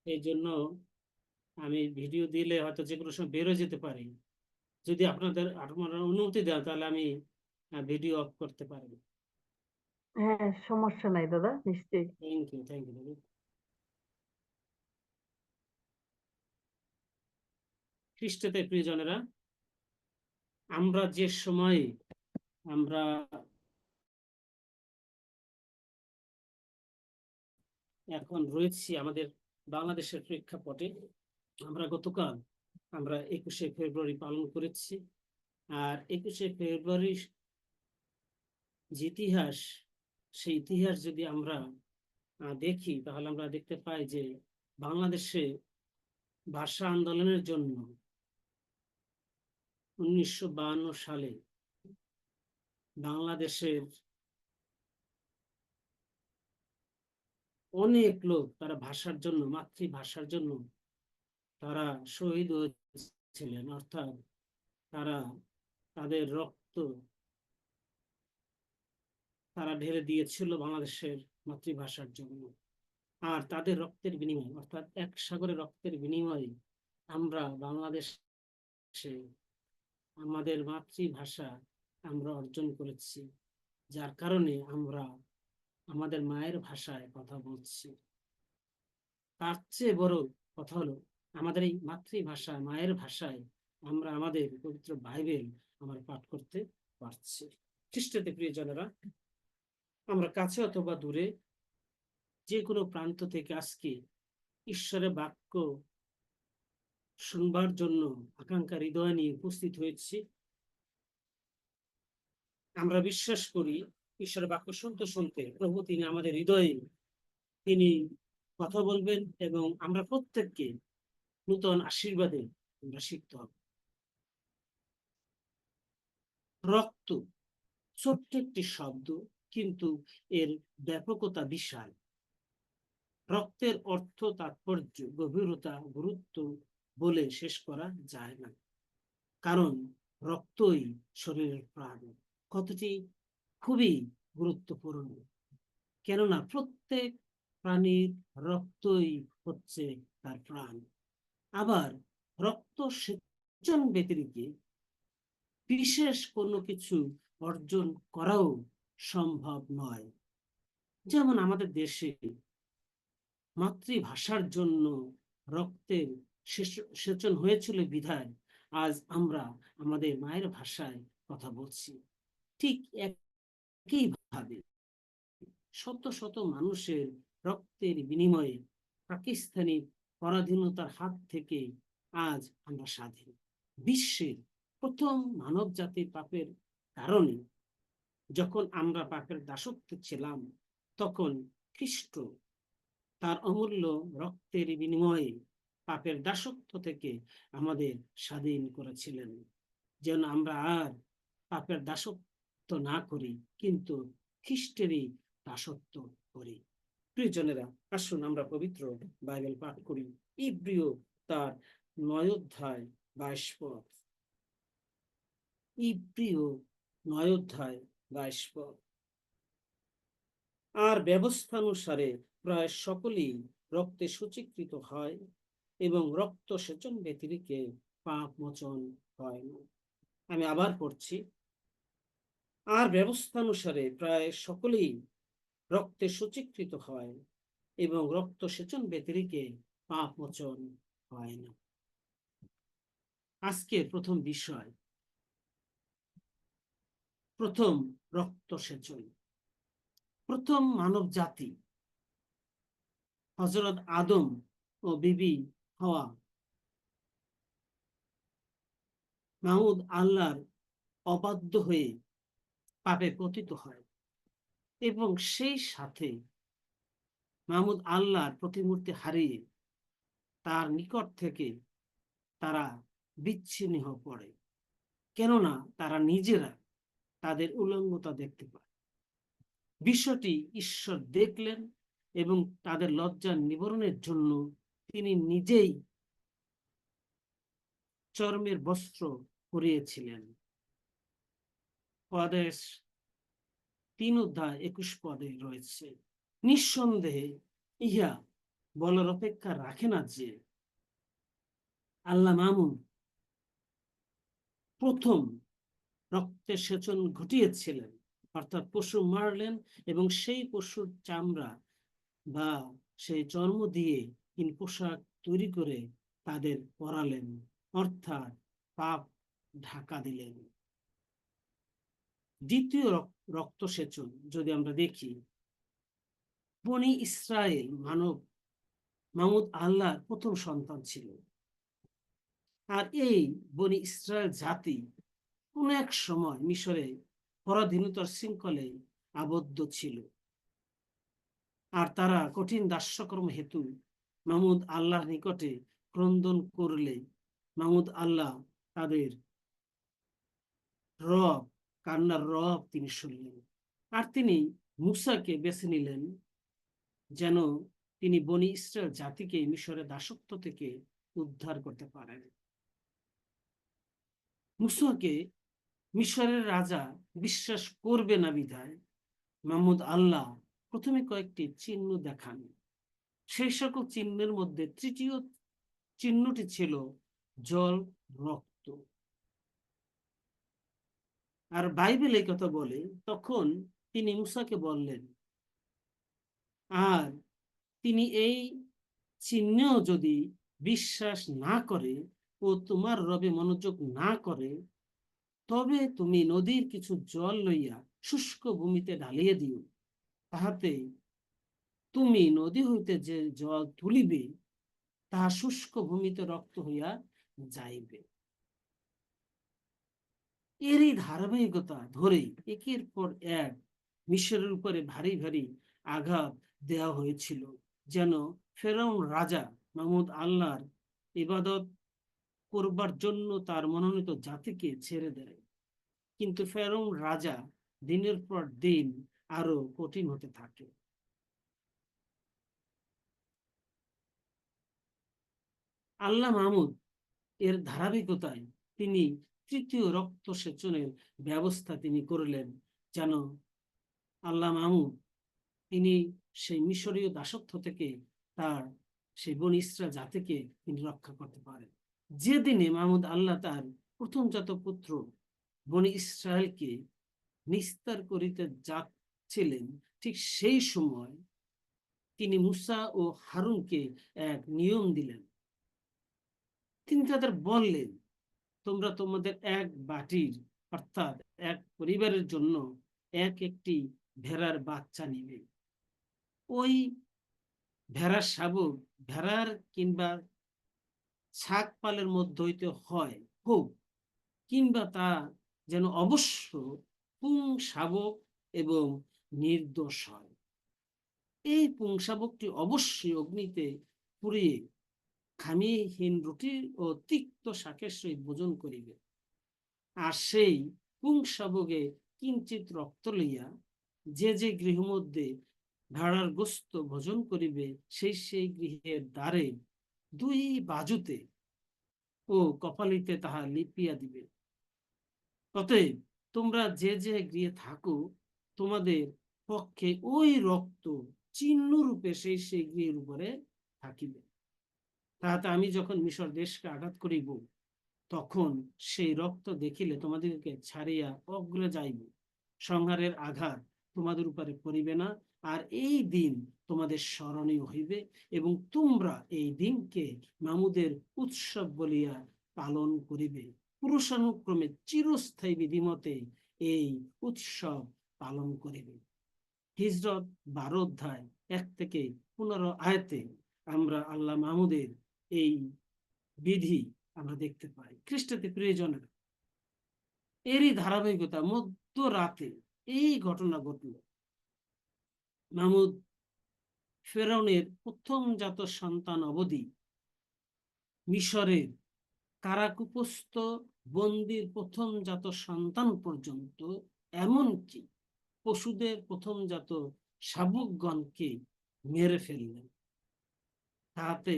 এই জন্য আমি ভিডিও দিলে হয়তো যে কোনো সময় বেরো যেতে পারি। যদি আপনারা অনুমতি দেন তাহলে আমি ভিডিও অফ করতে পারি। হ্যাঁ, সমস্যা নাই দাদা, নিশ্চয়ই। Thank you. খ্রিস্টতে প্রিয়জনেরা, আমরা যে সময় আমরা এখন রয়েছি আমাদের বাংলাদেশের প্রেক্ষাপটে, আমরা গতকাল 21শে ফেব্রুয়ারি পালন করেছি। আর 21শে ফেব্রুয়ারির যে ইতিহাস, সেই ইতিহাস যদি আমরা দেখি তাহলে আমরা দেখতে পাই যে বাংলাদেশে ভাষা আন্দোলনের জন্য 1952 সালে বাংলাদেশের অনেক লোক তারা ভাষার জন্য, মাতৃভাষার জন্য তারা শহীদ হয়েছিলেন। অর্থাৎ তারা তাদের রক্ত তারা ঢেলে দিয়েছিল বাংলাদেশের মাতৃভাষার জন্য। আর তাদের রক্তের বিনিময়ে, অর্থাৎ এক সাগরের রক্তের বিনিময়ে আমরা বাংলাদেশে আমাদের মাতৃভাষা আমরা অর্জন করেছি, যার কারণে আমরা আমাদের মায়ের ভাষায় কথা বলছি। তার চেয়ে বড় কথা হলো, আমাদের এই মাতৃভাষা, মায়ের ভাষায় আমরা আমাদের পবিত্র বাইবেল আমরা পাঠ করতে পারছি। খ্রিস্টতে প্রিয়জনেরা, আমরা কাছে অথবা দূরে যে কোনো প্রান্ত থেকে আজকে ঈশ্বরের বাক্য শুনবার জন্য আকাঙ্ক্ষা হৃদয় নিয়ে উপস্থিত হয়েছি। আমরা বিশ্বাস করি ঈশ্বরের বাক্য শুনতে শুনতে প্রভু তিনি আমাদের হৃদয়ে তিনি কথা বলবেন এবং আমরা প্রত্যেককে নূতন আশীর্বাদে আমরা শিখতে হবে। রক্ত ছোট্ট একটি শব্দ, কিন্তু এর ব্যাপকতা বিশাল। রক্তের অর্থ, তাৎপর্য, গভীরতা, গুরুত্ব বলে শেষ করা যায় না। কারণ রক্তই শরীরের প্রাণ। কতটি খুবই গুরুত্বপূর্ণ, কেননা প্রত্যেক প্রাণীর রক্তই হচ্ছে তার প্রাণ। আবার রক্ত সেচন ব্যতিরিক্ত বিশেষ কোনো কিছু অর্জন করাও সম্ভব নয়। যেমন আমাদের দেশে মাতৃভাষার জন্য রক্তের সেচন হয়েছিল বিধায় আজ আমরা আমাদের মায়ের ভাষায় কথা বলছি। ঠিক একইভাবে শত শত মানুষের রক্তের বিনিময়ে পাকিস্তানি পরাধীনতার হাত থেকে আজ আমরা স্বাধীন। বিশ্বের প্রথম মানব জাতির পাপের কারণে যখন আমরা পাপের দাসত্বে ছিলাম, তখন খ্রিস্ট তার অমূল্য রক্তের বিনিময়ে পাপের দাসত্ব থেকে আমাদের স্বাধীন করেছিলেন, যেন আমরা আর পাপের দাসত্ব না করি, কিন্তু খ্রিস্টেরই দাসত্ব করি। প্রিয়জনেরা, আসুন আমরা পবিত্র বাইবেল পাঠ করি। ইব্রিয় তার 9 অধ্যায় 22 পদ। ইব্রিয় 9 অধ্যায় 22 পদ। আর ব্যবস্থা অনুসারে প্রায় সকলেই রক্তে সূচীকৃত হয় এবং রক্ত সেচন ব্যতিরিক্ত পাপ মোচন হয় না। আমি আবার পড়ছি। আর ব্যবস্থা অনুসারে প্রায় সকলেই রক্তে সূচীকৃত হয় এবং রক্ত সেচন ব্যতিরিক্ত পাপ মোচন হয় না। আজকের প্রথম বিষয়, প্রথম রক্ত সেচন। প্রথম মানব জাতি হযরত আদম ও বিবি হাওয়া মাহমুদ আল্লাহর অবাধ্য হয়ে পাপে পতিত হয় এবং সেই সাথে মাহমুদ আল্লাহর প্রতিমূর্তি হারিয়ে তার নিকট থেকে তারা বিচ্ছিন্ন হয়ে পড়ে, কেননা তারা নিজেরা তাদের উলঙ্গতা দেখতে পায়। বিষয়টি ঈশ্বর দেখলেন এবং তাদের লজ্জা নিবারণের জন্য তিনি নিজেই চর্মের বস্ত্র পরিয়েছিলেন। পদেশ 3 অধ্যায় 21 পদে রয়েছে। নিঃসন্দেহে ইহা বলার অপেক্ষা রাখে না যে আল্লাহ মামুন প্রথম রক্তের সেচন ঘটিয়েছিলেন, অর্থাৎ পশু মারলেন এবং সেই পশুর চামড়া বা সেই চর্ম দিয়ে তিনি পোশাক তৈরি করে তাদের পরালেন, অর্থাৎ পাপ ঢাকা দিলেন। দ্বিতীয় রক্ত সেচন যদি আমরা দেখি, বনি ইসরায়েল মাহমুদ আল্লাহর প্রথম সন্তান ছিল। আর এই বনি ইসরায়েল জাতি কোন এক সময় মিশরে পরাধীনতার শৃঙ্খলে আবদ্ধ ছিল। আর তারা কঠিন দাস্যকর্ম হেতু মাহমুদ আল্লাহর নিকটে ক্রন্দন করলে মাহমুদ আল্লাহ তাদের কান্নার রব তিনি শুনলেন। আর তিনি মুসাকে বেছে নিলেন যেন তিনি বনি ইসরায়েল জাতিকে মিশরের দাসত্ব থেকে উদ্ধার করতে পারেন। মুসাকে মিশরের রাজা বিশ্বাস করবে না বিধায় মাহমুদ আল্লাহ প্রথমে কয়েকটি চিহ্ন দেখান। সেই সকল চিহ্নের মধ্যে তৃতীয় চিহ্নটি ছিল জল, রক্ত। আর বাইবেল এই কথা বলে, তখন তিনি মুসাকে বললেন, আর তিনি এই চিহ্নেও যদি বিশ্বাস না করে ও তোমার রবে মনোযোগ না করে, তবে তুমি নদীর কিছু জল লইয়া শুষ্ক ভূমিতে ঢালিয়ে দিও, তাহাতে তুমি নদী হইতে যে জল তুলিবে তাহা শুষ্ক ভূমিতে রক্ত হইয়া যাইবে। এরই ধারাবাহিকতা ধরে একের পর এক মিশরের উপরে ভারী ভারী আঘাত দেওয়া হয়েছিল, যেন ফেরাউন রাজা মাহমুদ আল্লাহর ইবাদত করবার জন্য তার মনোনীত জাতিকে ছেড়ে দেয়। কিন্তু ফেরাউন রাজা দিনের পর দিন আরো কঠিন হতে থাকে। আল্লাহ মাহমুদ এর ধারাবাহিকতায় তিনি তৃতীয় রক্ত সেচনের ব্যবস্থা তিনি করলেন, যেন আল্লাহ মাহমুদ তিনি সেই মিশরীয় দাসত্ব থেকে তার সেই বনি ইসরায়েল জাতিকে তিনি রক্ষা করতে পারেন। যেদিনে মাহমুদ আল্লাহ তার প্রথমজাত পুত্র বনি ইসরায়েলকে নিস্তার করিতে যাচ্ছিলেন, ঠিক সেই সময় তিনি মুসা ও হারুনকে এক নিয়ম দিলেন। তিনি তাদের বললেন, তোমরা তোমাদের এক বাটির অর্থাৎ এক পরিবারের জন্য একটি ভেড়ার বাচ্চা নিবে। ওই ভেড়ার শাবক ভেড়ার কিংবা ছাগ পালের মধ্য হইতে হয় হোক, কিংবা তা যেন অবশ্য পুংশাবক এবং নির্দোষ হয়। এই পুংশাবকটি অবশ্যই অগ্নিতে পুড়িয়ে খামিহীন রুটি ও তিক্ত শাকের সহিত ভোজন করিবে। আর সেই পুংশাবকে কিঞ্চিত রক্ত লইয়া যে গৃহ মধ্যে ভেড়ার গোস্ত ভোজন করিবে, সেই গৃহের দ্বারে দুই বাজুতে ও কপালিতে তাহা লিপিয়া দিবে। অতএব তোমরা যে গৃহে থাকো, তোমাদের পক্ষে ওই রক্ত চিহ্ন রূপে সেই গৃহের উপরে থাকিবে। তাহাতে আমি যখন মিশর দেশকে আঘাত করিব, তখন সেই রক্ত দেখিলে তোমাদেরকে ছাড়িয়া অগ্রে যাইব, সংহারের আঘাত তোমাদের উপরে পড়িবে না। আর এই দিন তোমাদের স্মরণীয় হইবে এবং তোমরা এই দিনকে মামুদের উৎসব বলিয়া পালন করিবে। পুরুষানুক্রমে চিরস্থায়ী বিধিমতে এই উৎসব পালন করিবে। হিজরত 12 অধ্যায় 1 থেকে 15 আয়াতে আমরা আল্লাহ মাহমুদের এই বিধি আমরা দেখতে পাই। খ্রিস্টতে প্রিয়জনের, এরই ধারাবাহিকতা মধ্যরাতে এই ঘটনা ঘটল। মাহমুদ ফেরাউনের প্রথম জাত সন্তান অবধি মিশরের কারাকুপস্থ বন্দির প্রথম জাত সন্তান পর্যন্ত, এমনকি পশুদের প্রথম জাত শাবকগণকে মেরে ফেললেন। তাহাতে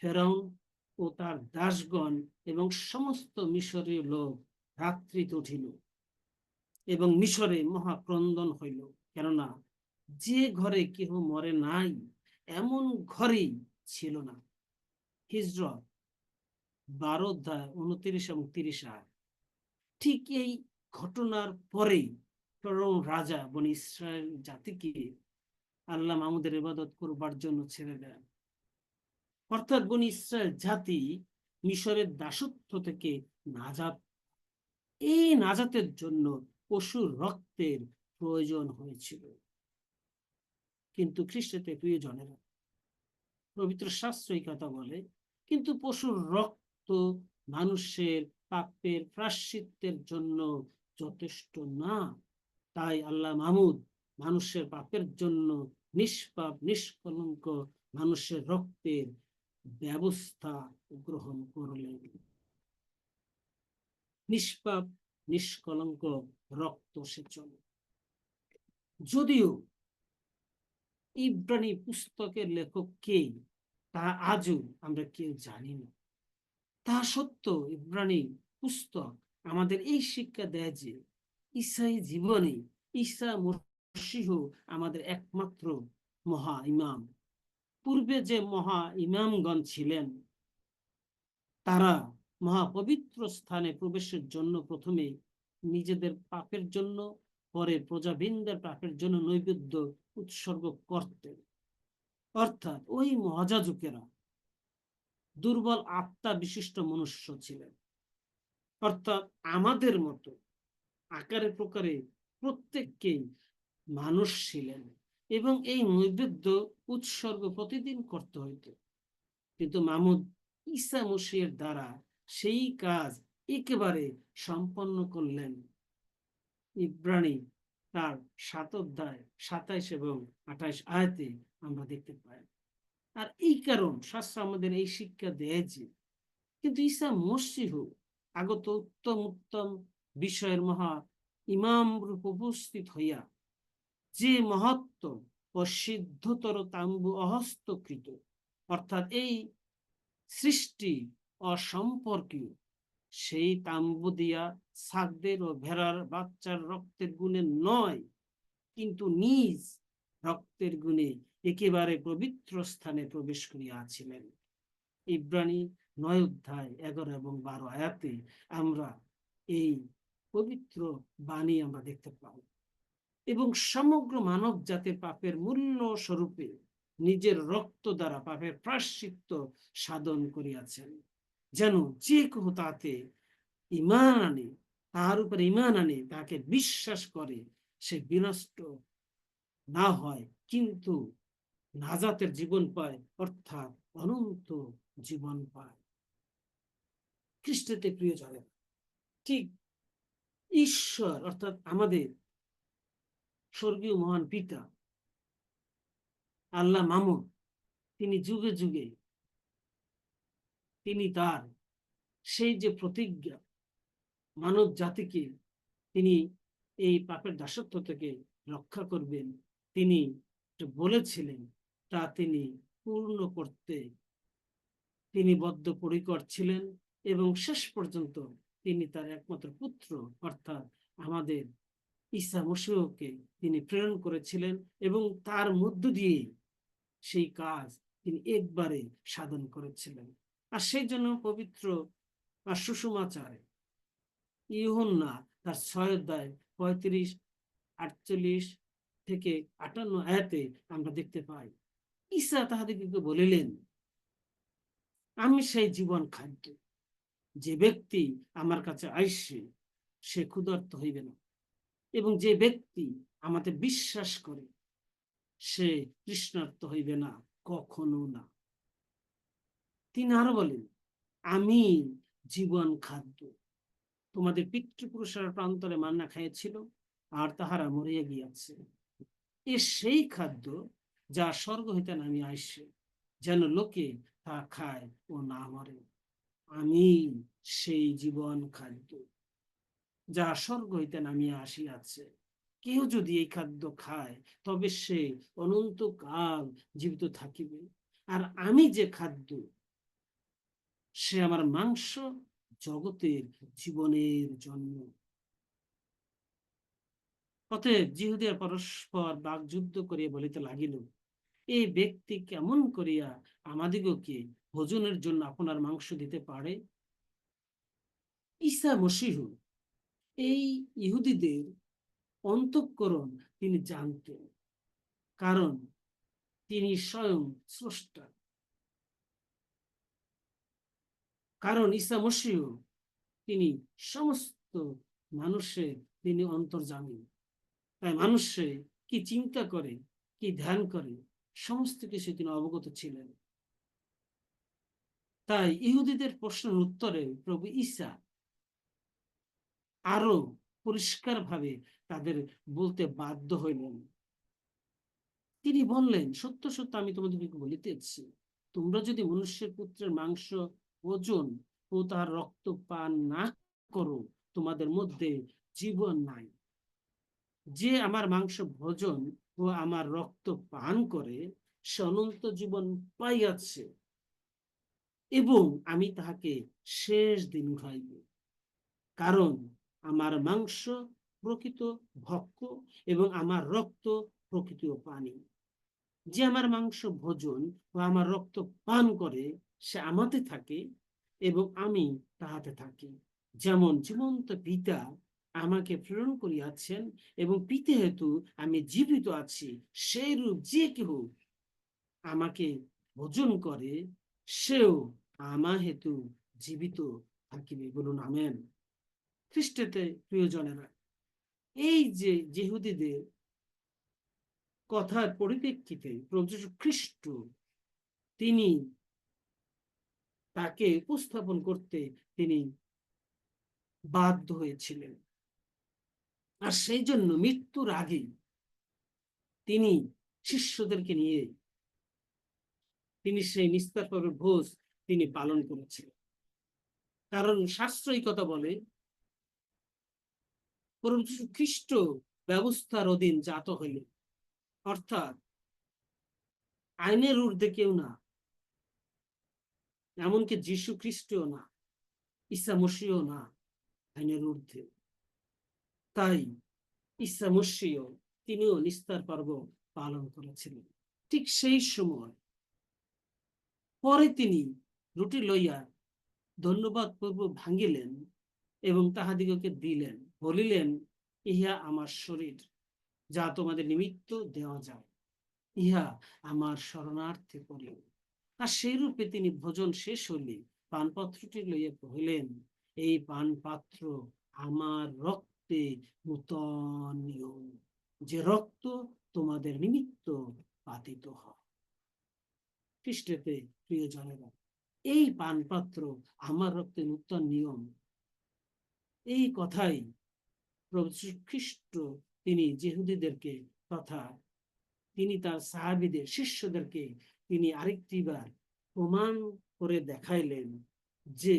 ফেরাউন ও তার দাসগণ এবং সমস্ত মিশরীয় লোক রাত্রিতে উঠিল এবং মিশরে মহাক্রন্দন হইল। কেননা যে ঘরে কেহ মরে নাই, এমন ঘরেই ছিল না। হিজরত 12 অধ্যায় 29 এবং 30 আয়াত। ঠিক এই ঘটনার পরেই ফেরাউন রাজা বনি ইসরায়েল জাতিকে আল্লাহ মাহমুদের ইবাদত করবার জন্য ছেড়ে দেন। অর্থাৎ বনি ইসরায়েল জাতি মিশরের দাসত্ব থেকে নাজাত, এই নাজাতের জন্য পশুর রক্তের প্রয়োজন হয়েছিল। কিন্তু খ্রিস্টতে প্রিয়জনেরা, পবিত্র শাস্ত্র এই কথা বলে, কিন্তু পশুর রক্ত মানুষের পাপের প্রায়শ্চিত্তের জন্য যথেষ্ট না। তাই আল্লাহ মাহমুদ মানুষের পাপের জন্য নিষ্পাপ নিষ্কলঙ্ক মানুষের রক্তের ব্যবস্থা গ্রহণ করলেন। নিষ্পাপ নিষ্কলঙ্ক রক্ত সেচন। যদিও ইব্রানি পুস্তকের লেখক কে তা আজও আমরা কেউ জানি না, তা সত্য ইব্রানি পুস্তক আমাদের এই শিক্ষা দেয় যে ঈসাই জীবনে ঈসা মসীহ আমাদের একমাত্র মহা ইমাম। পূর্বে যে মহা ইমামগণ ছিলেন, তারা মহাপবিত্র স্থানে প্রবেশের জন্য প্রথমে নিজেদের পাপের জন্য, পরে প্রজাবৃন্দের পাপের জন্য নৈবেদ্য উৎসর্গ করতেন। অর্থাৎ ওই মহাযাজকেরা দুর্বল আত্মা বিশিষ্ট মনুষ্য ছিলেন, অর্থাৎ আমাদের মতো আকারে প্রকারে প্রত্যেককেই মানুষ ছিলেন, এবং এই নৈবেদ্য উৎসর্গ প্রতিদিন করতে হইত। কিন্তু মাহমুদ ঈসা মসীহের দ্বারা সেই কাজ একেবারে সম্পন্ন করলেন। ইব্রানি তার 7 অধ্যায় 27 এবং 28 আয়াতে আমরা দেখতে পাই। আর এই কারণ শাস্ত্র আমাদের এই শিক্ষা দেয় যে কিন্তু ঈসা মসীহ আগত উত্তম উত্তম বিষয়ের মহা ইমাম রূপ উপস্থিত হইয়া যে মহত্ব ও সিদ্ধতর তাম্বু অহস্তকৃত, অর্থাৎ এই সৃষ্টি অসম্পর্কীয় সেই তাম্বু দিয়া ছাগদের ও ভেড়ার বাচ্চার রক্তের গুণে নয়, কিন্তু নিজ রক্তের গুণে একেবারে পবিত্র স্থানে প্রবেশ করিয়াছিলেন। ইব্রানি 9 অধ্যায় 11 এবং 12 আয়াতে আমরা এই পবিত্র বাণী আমরা দেখতে পাই। এবং সমগ্র মানব জাতির পাপের মূল্য স্বরূপে নিজের রক্ত দ্বারা পাপের প্রায়শ্চিত্ত সাধন করিয়াছেন, যেন যে কেউ তাতে ঈমান আনে, তাহার উপরে ঈমান আনে, তাকে বিশ্বাস করে, সে বিনষ্ট না হয়, কিন্তু নাজাতের জীবন পায়, অর্থাৎ অনন্ত জীবন পায়। খ্রিস্টতে প্রিয়জনেরা, ঠিক ঈশ্বর অর্থাৎ আমাদের স্বর্গীয় মহান পিতা আল্লাহ মাহমুদ, তিনি যুগে যুগে তিনি তার সেই যে প্রতিজ্ঞা মানব জাতিকে তিনি এই পাপের দাসত্ব থেকে রক্ষা করবেন, তিনি বলেছিলেন, তা তিনি পূর্ণ করতে তিনি বদ্ধপরিকর ছিলেন। এবং শেষ পর্যন্ত তিনি তার একমাত্র পুত্র অর্থাৎ আমাদের ঈসা মসীহকে তিনি প্রেরণ করেছিলেন, এবং তার মধ্য দিয়ে সেই কাজ তিনি একবারে সাধন করেছিলেন। আর সেই জন্য পবিত্র আর সুষমাচারে ইউহান্না তার 6 অধ্যায় 35, 48 থেকে 58 আয়াতে আমরা দেখতে পাই, ঈসা তাহাদিগকে বলিলেন, আমি সেই জীবন খাদ্য, যে ব্যক্তি আমার কাছে আইসে সে ক্ষুধার্ত হইবে না, এবং যে ব্যক্তি আমাকে বিশ্বাস করে সে তৃষ্ণার্ত হইবে না, কখনো না। তিনি আরো বলেন, আমি জীবন খাদ্য। তোমাদের পিতৃপুরুষেরা প্রান্তরে মান্না খাইয়াছিল, আর তাহারা মরিয়া গিয়াছে। এ সেই খাদ্য যা স্বর্গ হইতে নামিয়া আইসে, যেন লোকে তা খায় ও না মরে। আমি সেই জীবন খাদ্য যা স্বর্গ হইতে নামিয়া আসিয়াছে। কেউ যদি এই খাদ্য খায় তবে সে অনন্তকাল জীবিত থাকিবে। আর আমি যে খাদ্য, সে আমার মাংস জগতের জীবনের জন্য। অতএব জিহুদীরা পরস্পর বাকযুদ্ধ করিয়া বলিতে লাগিল, এই ব্যক্তি কেমন করিয়া আমাদিগকে ভোজনের জন্য আপনার মাংস দিতে পারে? ঈসা মসীহ এই ইহুদিদের অন্তঃকরণ তিনি জানতেন, কারণ তিনি স্বয়ং স্রষ্টা। কারণ ঈসা মসীহ তিনি সমস্ত মানুষের তিনি অন্তর্যামী। তাই মানুষে কি চিন্তা করে, কি ধ্যান করে, সমস্ত কিছু তিনি অবগত ছিলেন। তাই ইহুদিদের প্রশ্নের উত্তরে প্রভু ঈসা আরো পরিষ্কারভাবে তাদের বলতে বাধ্য হইলেন। তিনি বললেন, সত্য সত্য আমি তোমাদেরকে বলিতেছি, তোমরা যদি মনুষ্যের পুত্রের মাংস ভোজন ও তার রক্ত পান না করো, তোমাদের মধ্যে জীবন নাই। যে আমার মাংস ভোজন ও আমার রক্ত পান করে সে অনন্ত জীবন পাইয়াছে, এবং আমি তাহাকে শেষ দিন উঠাইব। কারণ আমার মাংস প্রকৃত ভক্ষ এবং আমার রক্ত প্রকৃত পানি। যে আমার মাংস ভোজন ও আমার রক্ত পান করে সে আমাতে থাকে এবং আমি তাহাতে থাকি। যেমন জীবন্ত পিতা আমাকে প্রেরণ করিয়াছেন এবং পিতা হেতু আমি জীবিত আছি, সেই রূপ যে কেহ আমাকে ভোজন করে সেও আমা হেতু জীবিত থাকিবে। বলুন আমেন। খ্রিস্টেতে প্রিয়জনেরা, এই যে ইহুদিদের কথার পরিপ্রেক্ষিতে প্রভু যীশু খ্রিস্ট তিনি তাকে উপস্থাপন করতে তিনি বাধ্য হয়েছিলেন। আর সেই জন্য মৃত্যুর আগে তিনি শিষ্যদেরকে নিয়ে তিনি সেই নিস্তার পর্বের ভোজ তিনি পালন করেছিলেন। কারণ শাস্ত্র এই কথা বলে, প্রভু যীশু খ্রিস্ট ব্যবস্থার অধীন জাত হইলেন, অর্থাৎ আইনের ঊর্ধ্বে কেউ না, এমনকি যীশু খ্রিস্টও না, ঈসা মসীহও না আইনের ঊর্ধ্বে। তাই ঈসা মসীহ তিনিও নিস্তার পর্ব পালন করেছিলেন। ঠিক সেই সময় পরে তিনি রুটি লইয়া ধন্যবাদ পূর্বক ভাঙিলেন এবং তাহাদিগকে দিলেন, বলিলেন, ইহা আমার শরীর, যা তোমাদের নিমিত্ত দেওয়া যায়, ইহা আমার শরণার্থে করিও। আর সেই রূপে তিনি ভোজন শেষ হইলে পানপাত্রটি লইয়া কহিলেন, এই পানপাত্র আমার রক্তে নূতন নিয়ম, যে রক্ত তোমাদের নিমিত্ত পাতিত হয়। খ্রিস্টেতে প্রিয়জনেরা, এই পানপাত্র আমার রক্তে নূতন নিয়ম, এই কথাই প্রভু খ্রিস্ট তিনি ইহুদিদেরকে তথা তিনি তার সাহাবীদের শিষ্যদেরকে তিনি আরেকটিবার প্রমাণ করে দেখাইলেন যে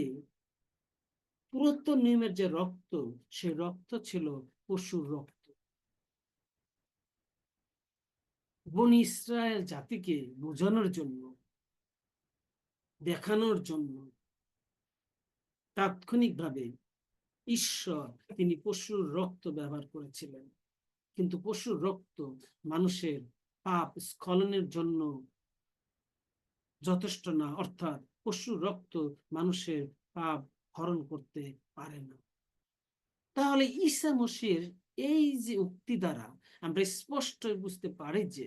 পুরাতন নিয়মের যে রক্ত, সে রক্ত ছিল পশুর রক্ত। বনি ইসরায়েল জাতিকে বোঝানোর জন্য, দেখানোর জন্য তাৎক্ষণিকভাবে ঈশ্বর তিনি পশুর রক্ত ব্যবহার করেছিলেন। কিন্তু পশুর রক্ত মানুষের পাপ স্খলনের জন্য যথেষ্ট না, অর্থাৎ পশুর রক্ত মানুষের পাপ হরণ করতে পারে না। তাহলে ঈসা মসীহের এই যে উক্তি দ্বারা আমরা স্পষ্ট বুঝতে পারি যে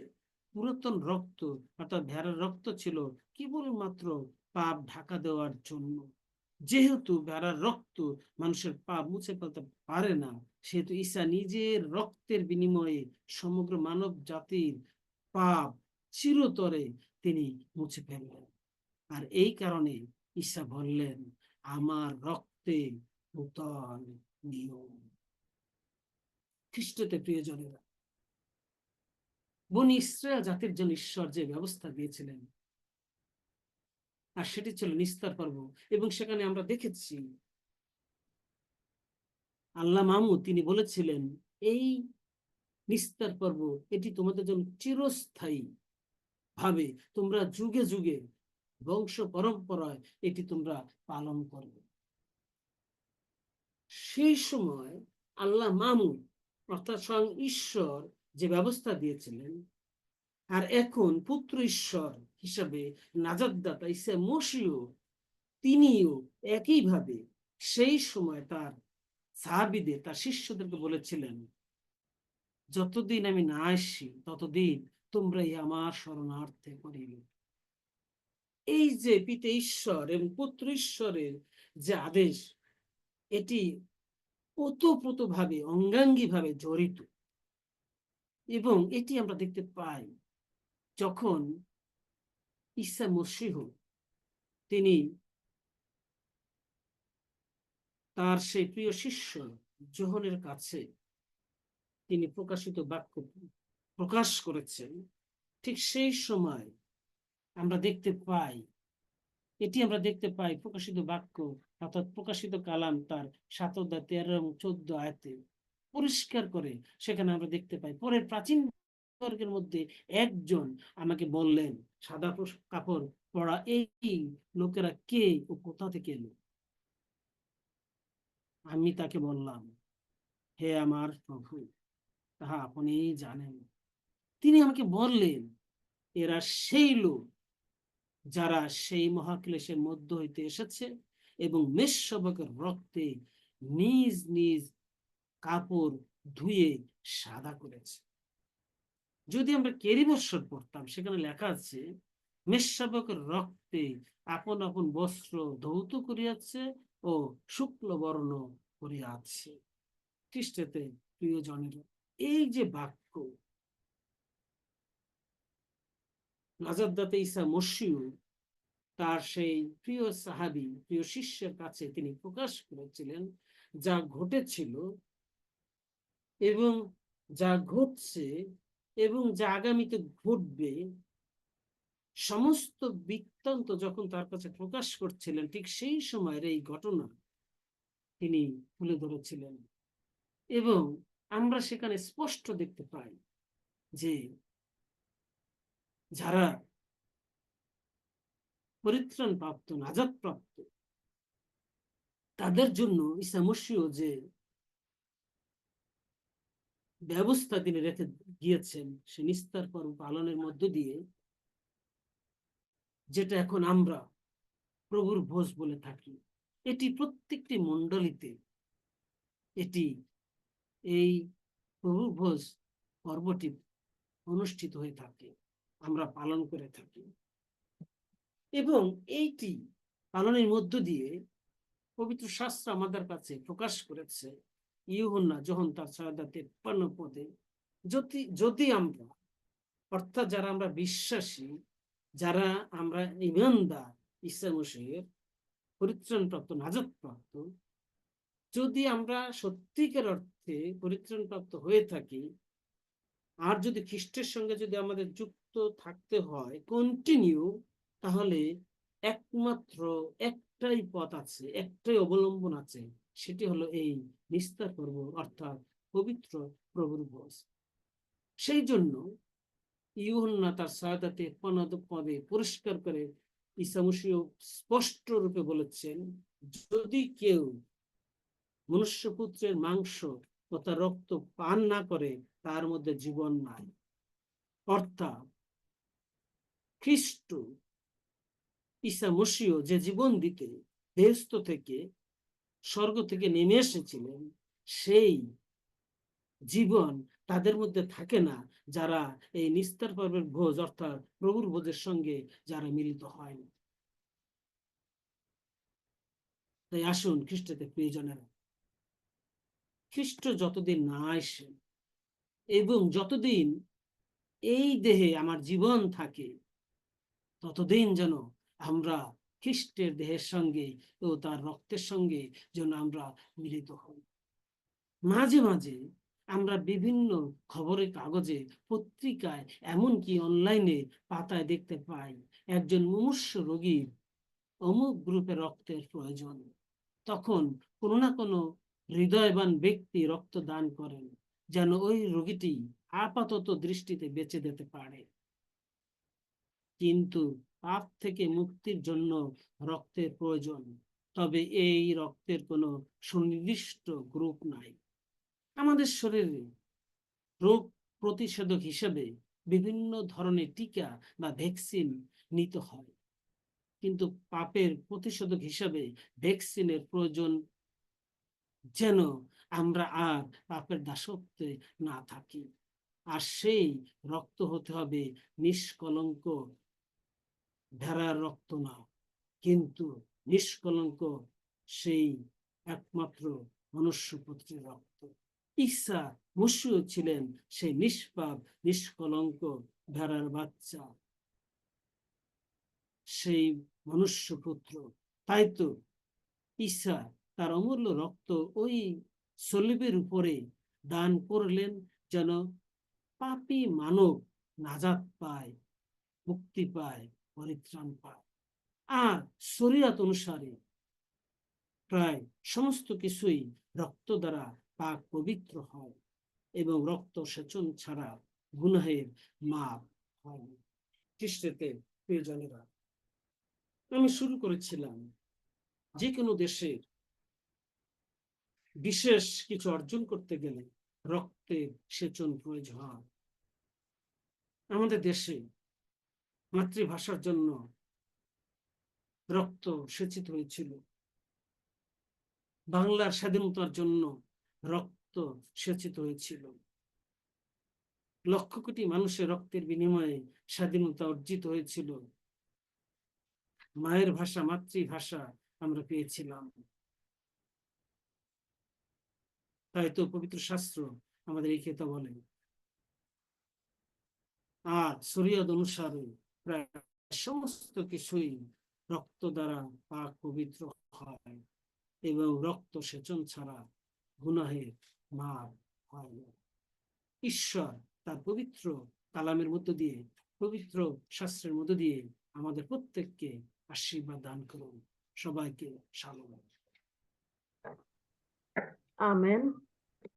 পুরাতন রক্ত অর্থাৎ ভেড়ার রক্ত ছিল কেবলমাত্র পাপ ঢাকা দেওয়ার জন্য। যেহেতু ভেড়ার রক্ত মানুষের পাপ মুছে ফেলতে পারে না, সেহেতু ঈসা নিজের রক্তের বিনিময়ে সমগ্র মানব জাতির পাপ চিরতরে তিনি মুছে ফেললেন। আর এই কারণে ঈসা বললেন, আমার রক্তে নূতন নিয়ম। খ্রিস্টতে প্রিয়জনেরা, বনি ইসরায়েল জাতির জন্য ঈশ্বর যে ব্যবস্থা দিয়েছিলেন, আর সেটি ছিল নিস্তার পর্ব। এবং সেখানে আমরা দেখেছি আল্লাহ মাহমুদ তিনি বলেছিলেন, এই নিস্তার পর্ব এটি তোমাদের জন্য চিরস্থায়ী ভাবে তোমরা যুগে যুগে বংশ পরম্পরায় এটি তোমরা পালন করবে। সেই সময় আল্লাহ মাহমুদ অর্থাৎ স্বয়ং ঈশ্বর যে ব্যবস্থা দিয়েছিলেন, আর এখন পুত্র ঈশ্বর হিসাবে নাজাতদাতা ঈসা মসীহ তিনিও একইভাবে সেই সময় তার সাহাবীদের, তার শিষ্যদেরকে বলেছিলেন, যতদিন আমি না আসি ততদিন তোমরাই আমার শরণার্থে করিবে। এই যে পিতা ঈশ্বর এবং পুত্র ঈশ্বরের যে আদেশ, এটি ওতপ্রোতভাবে অঙ্গাঙ্গিভাবে জড়িত, এবং এটি আমরা দেখতে পাই যখন ঈসা মসীহ তিনি তার সেই প্রিয় শিষ্য যোহনের কাছে তিনি প্রকাশিত বাক্য প্রকাশ করেছেন। ঠিক সেই সময় আমরা দেখতে পাই, এটি আমরা দেখতে পাই প্রকাশিত বাক্য অর্থাৎ প্রকাশিত কালাম তার 7 অধ্যায় 13 এবং 14 আয়াতে পরিষ্কার করে সেখানে আমরা দেখতে পাই। পরে প্রাচীন বর্গের মধ্যে একজন আমাকে বললেন, সাদা কাপড় পরা এই লোকেরা কে ও কোথা থেকে এলো? আমি তাকে বললাম, হে আমার প্রভু, তাহা আপনি জানেন। তিনি আমাকে বললেন, এরা সেই লোক যারা সেই মহাক্লেশের মধ্য হইতে এসেছে এবং মেষশাবকের রক্তে নিজ নিজ কাপড় ধুয়ে সাদা করেছে। যদি আমরা কেরিবৎসর পড়তাম, সেখানে লেখা আছে, মেষশাবকের রক্তে আপন আপন বস্ত্র ধৌত করিয়াছে ও শুক্ল বর্ণ করিয়াছে। খ্রিস্টেতে প্রিয়জনের, এই যে বাক্য নাজাতদাতা ঈসা মসীহ তার সেই প্রিয় সাহাবী, প্রিয় শিষ্যের কাছে তিনি প্রকাশ করেছিলেন, যা ঘটেছিল এবং যা ঘটছে এবং যা আগামীতে ঘটবে, সমস্ত বৃত্তান্ত যখন তার কাছে প্রকাশ করছিলেন, ঠিক সেই সময়ের এই ঘটনা তিনি তুলে ধরেছিলেন। এবং আমরা সেখানে স্পষ্ট দেখতে পাই যে যারা পরিত্রাণ প্রাপ্ত, নাজাত প্রাপ্ত, তাদের জন্য ঈসা মসীহ যে ব্যবস্থা তিনি রেখে গিয়েছেন, সে নিস্তার পর্ব পালনের মধ্য দিয়ে, যেটা এখন আমরা প্রভুর ভোজ বলে থাকি, এটি প্রত্যেকটি মণ্ডলীতে এটি এই প্রভুর ভোজ পর্বটি অনুষ্ঠিত হয়ে থাকে, আমরা পালন করে থাকি। এবং এইটি পালনের মধ্য দিয়ে পবিত্র শাস্ত্র আমাদের কাছে প্রকাশ করেছে, ইউহান্না যখন তার 6:53 পদে, যদি যদি আমরা, অর্থাৎ যারা আমরা বিশ্বাসী, যারা আমরা ঈমানদার ঈসা মসীহের পরিত্রাণপ্রাপ্ত, নাজাতপ্রাপ্ত, যদি আমরা সত্যিকার অর্থে পরিত্রাণপ্রাপ্ত হয়ে থাকি, আর যদি খ্রিস্টের সঙ্গে যদি আমাদের যুক্ত থাকতে হয় কন্টিনিউ, তাহলে একমাত্র একটাই পথ আছে, একটাই অবলম্বন আছে, সেটি হলো এই নিস্তার পর্ব, অর্থাৎ পবিত্র প্রভুর ভোজ। সেই জন্য ইউহান্না তার 6:53 পদে পরিষ্কার করে ঈসা মসীহ স্পষ্ট রূপে বলেছেন, যদি কেউ মনুষ্যপুত্রের মাংস তথা রক্ত পান না করে, তার মধ্যে জীবন নাই। অর্থাৎ খ্রিস্ট ঈসা মসীহ যে জীবন দিতে বেহেশত থেকে, স্বর্গ থেকে নেমে এসেছিলেন, সেই জীবন তাদের মধ্যে থাকে না যারা এই নিস্তার পর্বের ভোজ অর্থাৎ প্রভুর ভোজের সঙ্গে যারা মিলিত হয় না। তাই আসুন খ্রিস্টতে প্রিয়জনেরা, খ্রিস্ট যতদিন না আসেন এবং যতদিন এই দেহে আমার জীবন থাকে, ততদিন যেন আমরা খ্রিস্টের দেহের সঙ্গে ও তার রক্তের সঙ্গে যেন আমরা মিলিত হই। মাঝে মাঝে আমরা বিভিন্ন খবরের কাগজে, পত্রিকায়, এমনকি অনলাইনে পাতায় দেখতে পাই, একজন মুমূর্ষু রোগীর অমুক গ্রুপে রক্তের প্রয়োজন। তখন কোনো না কোনো হৃদয়বান ব্যক্তি রক্ত দান করেন, যেন ওই রোগীটি আপাতত দৃষ্টিতে বেঁচে যেতে পারে। কিন্তু পাপ থেকে মুক্তির জন্য রক্তের প্রয়োজন, তবে এই রক্তের কোনো সুনির্দিষ্ট গ্রুপ নাই। আমাদের শরীরে রোগ প্রতিষেধক হিসেবে বিভিন্ন ধরনের টিকা বা ভ্যাকসিন নিতে হয়, কিন্তু পাপের প্রতিষেধক হিসাবে ভ্যাকসিনের প্রয়োজন যেন আমরা আর পাপের দাসত্বে না থাকি। আর সেই রক্ত হতে হবে নিষ্কলঙ্ক ভেড়ার রক্ত না, কিন্তু নিষ্কলঙ্ক সেই একমাত্র মনুষ্যপুত্রের রক্ত। ঈসা মসীহ ছিলেন সেই নিষ্পাপ নিষ্কলঙ্ক ভেড়ার বাচ্চা, সেই মনুষ্যপুত্র। তাই তো ঈসা তার অমূল্য রক্ত ওই সলিবের উপরে দান করলেন, যেন পাপী মানব নাজাত পায়, মুক্তি পায়, পরিত্রাণ পায়। আর শরীয়ত অনুসারে প্রায় সমস্ত কিছুই রক্ত দ্বারা পাক পবিত্র হয়, এবং রক্ত সেচন ছাড়া গুনাহের মাপ হয় না। খ্রিস্টেতে প্রিয়জনেরা, আমি শুরু করেছিলাম যে কোনো দেশের বিশেষ কিছু অর্জন করতে গেলে রক্তের সেচন প্রয়োজন হয়। আমাদের দেশে মাতৃভাষার জন্য রক্ত সেচিত হয়েছিল, বাংলার স্বাধীনতার জন্য রক্ত সেচিত হয়েছিল, লক্ষ কোটি মানুষের রক্তের বিনিময়ে স্বাধীনতা অর্জিত হয়েছিল, মায়ের ভাষা মাতৃভাষা আমরা পেয়েছিলাম। তাই তো পবিত্র শাস্ত্র আমাদের এই কথা বলে। আর শরীয়ত অনুসারে প্রায় সমস্ত কিছুই রক্ত দ্বারা পাক পবিত্র হয়, এবং রক্ত সেচন ছাড়া গুনাহের মাপ হয় না। ঈশ্বর তার পবিত্র কালামের মধ্য দিয়ে, পবিত্র শাস্ত্রের মধ্য দিয়ে আমাদের প্রত্যেককে আশীর্বাদ দান করুন। সবাইকে সালাম। আমেন।